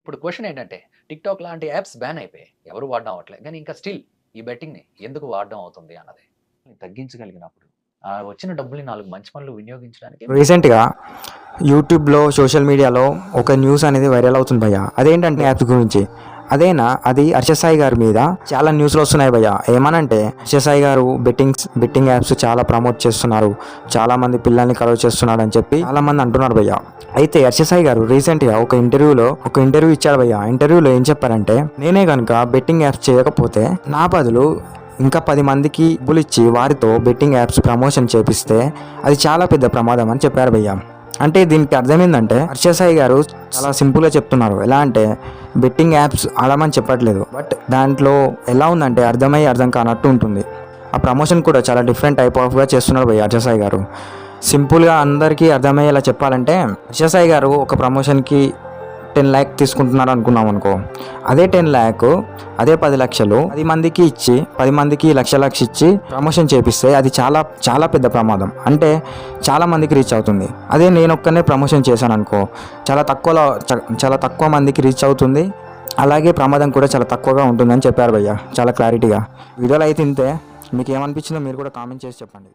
ఇప్పుడు క్వెషన్ ఏంటంటే టిక్‌టాక్ లాంటి యాప్స్ బ్యాన్ అయిపోయాయి. ఎవరు వాడడం అవ్వట్లేదు. కానీ ఇంకా స్టిల్ ఈ బెట్టింగ్‌ని ఎందుకు వాడడం అవుతుంది అన్నది. తగ్గించగలిగినప్పుడు వచ్చిన డబ్బుల్ని 4 మంచి పనులు వినియోగించడానికి రీసెంట్‌గా యూట్యూబ్‌లో, సోషల్ మీడియాలో ఒక న్యూస్ అనేది వైరల్ అవుతుంది భయ్య. అదేంటంటే యాప్స్ గురించి. అది హర్ష సాయి గారి మీద చాలా న్యూస్‌లు వస్తున్నాయి భయ్య. ఏమనంటే హర్ష సాయి గారు బెట్టింగ్ యాప్స్ చాలా ప్రమోట్ చేస్తున్నారు. చాలామంది పిల్లల్ని కలవ చేస్తున్నాడు అని చెప్పి చాలామంది అంటున్నారు భయ్య. అయితే హర్ష సాయి గారు రీసెంట్‌గా ఒక ఇంటర్వ్యూ ఇచ్చాడు భయ్య. ఇంటర్వ్యూలో ఏం చెప్పారంటే, నేనే కనుక బెట్టింగ్ యాప్స్ చేయకపోతే నా బదులు ఇంకా 10 మందికి డబ్బులు ఇచ్చి వారితో బెట్టింగ్ యాప్స్ ప్రమోషన్ చేపిస్తే అది చాలా పెద్ద ప్రమాదం అని చెప్పారు భయ్య. అంటే దీనికి అర్థం ఏంటంటే హర్ష సాయి గారు చాలా సింపుల్గా చెప్తున్నారు. ఎలా అంటే బెట్టింగ్ యాప్స్ ఆడమని చెప్పట్లేదు, బట్ దాంట్లో ఎలా ఉందంటే అర్థం కానట్టు ఉంటుంది. ఆ ప్రమోషన్ కూడా చాలా డిఫరెంట్ టైప్ ఆఫ్గా చేస్తున్నారు భయ్య హర్ష సాయి గారు. సింపుల్గా అందరికీ అర్థమయ్యేలా చెప్పాలంటే హర్ష సాయి గారు ఒక ప్రమోషన్కి 10 lakh తీసుకుంటున్నారు అనుకున్నాం అనుకో, అదే 10 lakh అదే 10 లక్షలు 10 మందికి ఇచ్చి 10 మందికి లక్ష ఇచ్చి ప్రమోషన్ చేపిస్తే అది చాలా చాలా పెద్ద ప్రమాదం. అంటే చాలా మందికి రీచ్ అవుతుంది. అదే నేను ఒక్కనే ప్రమోషన్ చేశాను అనుకో, చాలా తక్కువ మందికి రీచ్ అవుతుంది. అలాగే ప్రమాదం కూడా చాలా తక్కువగా ఉంటుందని చెప్పారు భయ్య చాలా క్లారిటీగా. వీడియోలో అయితే ఇంతే. మీకు ఏమనిపించిందో మీరు కూడా కామెంట్ చేసి చెప్పండి.